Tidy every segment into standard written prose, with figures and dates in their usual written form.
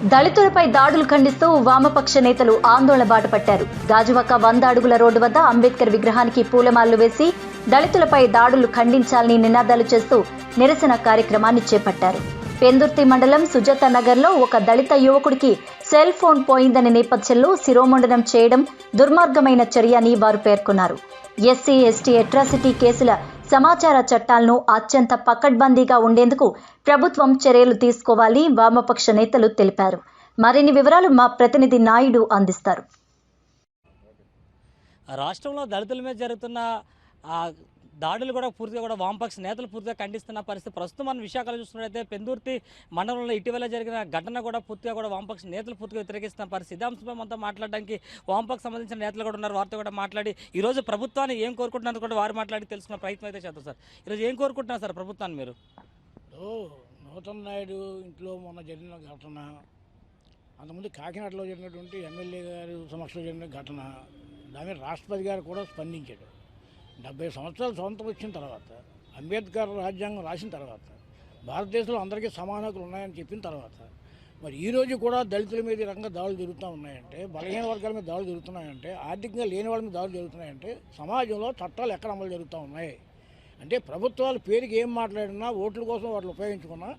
దళితులపై దాడులు ఖండిస్తూ వామపక్ష నేతలు ఆందోళన బాటపట్టారు. గాజువాక 100 అడుగుల రోడ్డు వద్ద అంబేద్కర్ విగ్రహానికి పూలమాలలు వేసి దళితులపై దాడులు ఖండించాలని నినాదాలు చేస్తూ నిరసన కార్యక్రమాన్ని చేపట్టారు. పెందుర్తి మండలం సుజాత నగర్లో ఒక దళిత యువకుడికి సెల్ ఫోన్ పోయిందనే నేపథ్యంలో శిరోమండనం చేయడం దుర్మార్గమైన చర్య అని వారు పేర్కొన్నారు. ఎస్సీ ఎస్టీ అట్రాసిటీ కేసుల సమాచార చట్టాలను అత్యంత పకడ్బందీగా ఉండేందుకు ప్రభుత్వం చర్యలు తీసుకోవాలని వామపక్ష నేతలు తెలిపారు. మరిన్ని వివరాలు మా ప్రతినిధి నాయుడు అందిస్తారు. రాష్ట్రంలో దళితుల మీద జరుగుతున్న దాడులు కూడా పూర్తిగా వామపక్ష నేతలు పూర్తిగా ఖండిస్తున్న పరిస్థితి. ప్రస్తుతం మనం విశాఖలో చూస్తున్నట్లయితే పెందుర్తి మండలంలో ఇటీవల జరిగిన ఘటన కూడా పూర్తిగా వామపక్ష నేతలు పూర్తిగా వ్యతిరేకిస్తున్న పరిస్థితి. ఇదే అంశంపై మనతో మాట్లాడడానికి వామపక్ష సంబంధించిన నేతలు కూడా ఉన్నారు. వారితో కూడా మాట్లాడి ఈరోజు ప్రభుత్వాన్ని ఏం కోరుకుంటున్నారు కూడా వారు మాట్లాడి తెలుసుకున్న ప్రయత్నం అయితే చేద్దాం. సార్, ఈరోజు ఏం కోరుకుంటున్నారు సార్ ప్రభుత్వాన్ని మీరు? నూతన్ నాయుడు ఇంట్లో మొన్న జరిగిన ఘటన, అంతకుముందు కాకినాడలో జరిగినటువంటి ఎమ్మెల్యే గారు సమక్షంలో జరిగిన ఘటన, దాని మీద రాష్ట్రపతి గారు కూడా స్పందించాడు. 70 సంవత్సరాలు స్వతంత్రం వచ్చిన తర్వాత, అంబేద్కర్ రాజ్యాంగం రాసిన తర్వాత, భారతదేశంలో అందరికీ సమాన హక్కులు ఉన్నాయని చెప్పిన తర్వాత, మరి ఈరోజు కూడా దళితుల మీద ఈ రకంగా దాడులు జరుగుతూ ఉన్నాయంటే, బలహీన వర్గాల మీద దాడులు జరుగుతున్నాయంటే, ఆర్థికంగా లేని వాళ్ళ మీద దాడులు జరుగుతున్నాయంటే సమాజంలో చట్టాలు ఎక్కడ అమలు జరుగుతూ ఉన్నాయి అంటే, ప్రభుత్వాలు పేరుకి ఏం మాట్లాడినా ఓట్ల కోసం వాటిని ఉపయోగించుకున్నా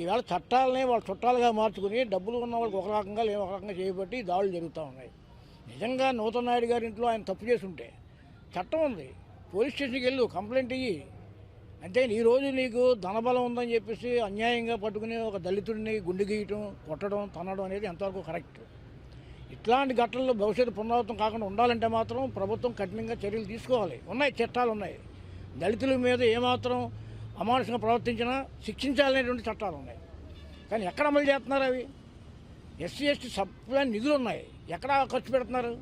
ఈవేళ చట్టాలనే వాళ్ళ చుట్టాలుగా మార్చుకుని డబ్బులు ఉన్న వాళ్ళకి ఒక రకంగా లేని ఒక రకంగా చేయబట్టి దాడులు జరుగుతూ ఉన్నాయి. నిజంగా నూతన్ నాయుడు గారి ఇంట్లో ఆయన తప్పు చేసి ఉంటే చట్టం ఉంది, పోలీస్ స్టేషన్కి వెళ్ళు, కంప్లైంట్ ఇయ్యి. అంటే ఈరోజు నీకు ధనబలం ఉందని చెప్పేసి అన్యాయంగా పట్టుకుని ఒక దళితుడిని గుండె గీయటం, కొట్టడం, తనడం అనేది ఎంతవరకు కరెక్ట్? ఇట్లాంటి ఘటనలు భవిష్యత్తు పునరావృతం కాకుండా ఉండాలంటే మాత్రం ప్రభుత్వం కఠినంగా చర్యలు తీసుకోవాలి. ఉన్నాయి, చట్టాలు ఉన్నాయి. దళితుల మీద ఏమాత్రం అమానుషంగా ప్రవర్తించినా శిక్షించాలనేటువంటి చట్టాలు ఉన్నాయి. కానీ ఎక్కడ అమలు చేస్తున్నారు అవి? ఎస్సీ ఎస్టీ సబ్ ప్లాన్ నిధులు ఉన్నాయి, ఎక్కడ ఖర్చు పెడుతున్నారు?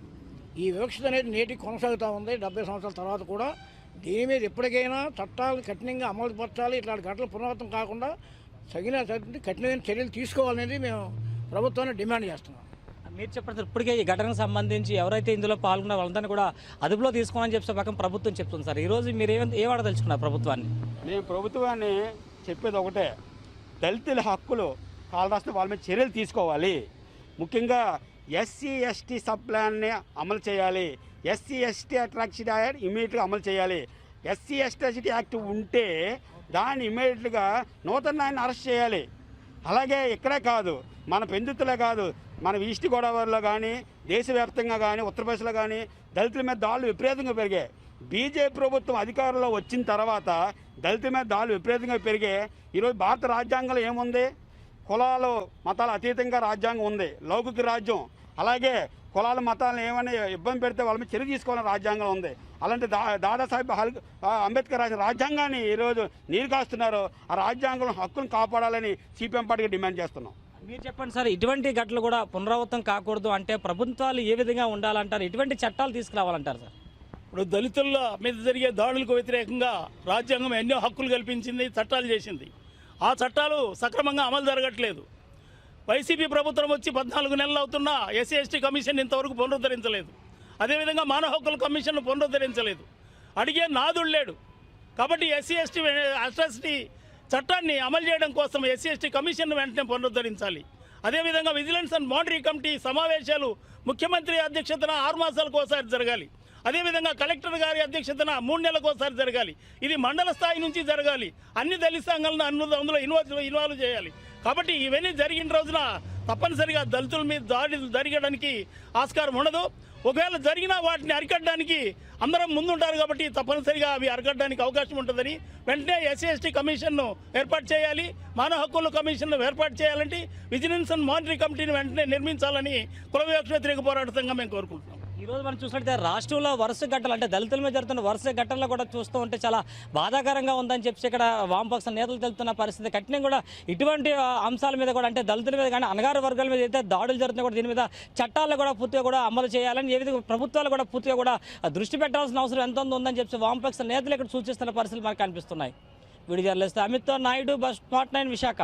ఈ వివక్షత అనేది నేటికి కొనసాగుతూ ఉంది. 70 సంవత్సరాల తర్వాత కూడా దీని మీద ఎప్పటికైనా చట్టాలు కఠినంగా అమలు పరచాలి. ఇట్లాంటి ఘటనలు పునరావృతం కాకుండా తగిన కఠినమైన చర్యలు తీసుకోవాలనేది మేము ప్రభుత్వాన్ని డిమాండ్ చేస్తున్నాం. మీరు చెప్పండి సార్, ఇప్పటికే ఈ ఘటనకు సంబంధించి ఎవరైతే ఇందులో పాల్గొన్న వాళ్ళందరినీ కూడా అదుపులో తీసుకోవాలని చెప్పి పక్కన ప్రభుత్వం చెప్తుంది సార్. ఈరోజు మీరు ఏం అడదలుచుకున్నారు ప్రభుత్వాన్ని? మేము ప్రభుత్వాన్ని చెప్పేది ఒకటే, దళితుల హక్కులు కాలరాస్తే వాళ్ళ మీద చర్యలు తీసుకోవాలి. ముఖ్యంగా ఎస్సీ ఎస్టీ సబ్ ప్లాన్ని అమలు చేయాలి. ఎస్సీ ఎస్టీ అట్రాక్షన్ యాక్ట్ ఇమీడియట్గా అమలు చేయాలి. ఎస్సీ ఎస్టీ యాక్ట్ ఉంటే దాన్ని ఇమీడియట్గా నూతన్ నాయుడిని అరెస్ట్ చేయాలి. అలాగే ఇక్కడే కాదు, మన పెందుతులే కాదు, మన ఈస్ట్ గోదావరిలో కానీ, దేశవ్యాప్తంగా కానీ, ఉత్తరప్రదేశ్లో కానీ దళితుల మీద దాడులు విపరీతంగా పెరిగాయి. బీజేపీ ప్రభుత్వం అధికారంలో వచ్చిన తర్వాత దళితుల మీద దాడులు విపరీతంగా పెరిగాయి. ఈరోజు భారత రాజ్యాంగంలో ఏముంది? కులాలు మతాలు అతీతంగా రాజ్యాంగం ఉంది, లౌకిక రాజ్యం. అలాగే కులాల మతాలను ఏమైనా ఇబ్బంది పెడితే వాళ్ళ మీద చర్య తీసుకోవాలని రాజ్యాంగం ఉంది. అలాంటి దాదాసాహెబ్ అంబేద్కర్ రాసిన రాజ్యాంగాన్ని ఈరోజు నీరు కాస్తున్నారు. ఆ రాజ్యాంగంలో హక్కును కాపాడాలని సిపిఎం పార్టీకి డిమాండ్ చేస్తున్నాం. మీరు చెప్పండి సార్, ఇటువంటి ఘటనలు కూడా పునరావృతం కాకూడదు అంటే ప్రభుత్వాలు ఏ విధంగా ఉండాలంటారు? ఎటువంటి చట్టాలు తీసుకురావాలంటారు సార్? ఇప్పుడు దళితుల మీద జరిగే దాడులకు వ్యతిరేకంగా రాజ్యాంగం ఎన్నో హక్కులు కల్పించింది, చట్టాలు చేసింది. ఆ చట్టాలు సక్రమంగా అమలు జరగట్లేదు. వైసీపీ ప్రభుత్వం వచ్చి 14 నెలలు అవుతున్నా ఎస్సీ ఎస్టీ కమిషన్ ఇంతవరకు పునరుద్ధరించలేదు. అదేవిధంగా మానవ హక్కుల కమిషన్ను పునరుద్ధరించలేదు. అడిగే నాదుడు లేడు. కాబట్టి ఎస్సీ ఎస్టీ అట్రాసిటీ చట్టాన్ని అమలు చేయడం కోసం ఎస్సీ ఎస్టీ కమిషన్ను వెంటనే పునరుద్ధరించాలి. అదేవిధంగా విజిలెన్స్ అండ్ మానిటరీ కమిటీ సమావేశాలు ముఖ్యమంత్రి అధ్యక్షతన 6 మాసాలకు ఒకసారి జరగాలి. అదేవిధంగా కలెక్టర్ గారి అధ్యక్షతన 3 నెలలకు ఒకసారి జరగాలి. ఇది మండల స్థాయి నుంచి జరగాలి. అన్ని దళిత సంఘాలను అందులో ఇన్వాల్వ్ చేయాలి. కాబట్టి ఇవన్నీ జరిగిన రోజున తప్పనిసరిగా దళితుల మీద దాడులు జరగడానికి ఆస్కారం ఉండదు. ఒకవేళ జరిగినా వాటిని అరికట్టడానికి అందరం ముందుంటారు. కాబట్టి తప్పనిసరిగా అవి అరికట్టడానికి అవకాశం ఉంటుందని వెంటనే ఎస్సీ ఎస్టీ కమిషన్ను ఏర్పాటు చేయాలి. మానవ హక్కుల కమిషన్ను ఏర్పాటు చేయాలంటే విజిలెన్స్ అండ్ మానిటరీ కమిటీని వెంటనే నిర్మించాలని కుల వివక్ష వ్యతిరేక పోరాట సంఘం మేము కోరుకుంటున్నాం. ఈరోజు మనం చూసినట్లయితే రాష్ట్రంలో వరుస ఘటనలు అంటే దళితుల మీద జరుగుతున్న వరుస ఘటనలు కూడా చూస్తూ ఉంటే చాలా బాధాకరంగా ఉందని చెప్పి ఇక్కడ వామపక్ష నేతలు తెలుతున్న పరిస్థితి. కఠినంగా కూడా ఇటువంటి అంశాల మీద కూడా అంటే దళితుల మీద కానీ అణగారు వర్గాల మీద అయితే దాడులు జరుగుతున్నాయి కూడా దీని మీద చట్టాలు కూడా పూర్తిగా అమలు చేయాలని ఏ విధంగా ప్రభుత్వాలు కూడా పూర్తిగా దృష్టి పెట్టాల్సిన అవసరం ఎంత ఉందని చెప్పి వామపక్ష నేతలు ఇక్కడ సూచిస్తున్న పరిస్థితులు మనకు కనిపిస్తున్నాయి. Video journalist Amit Naidu, spot 9 Visakha.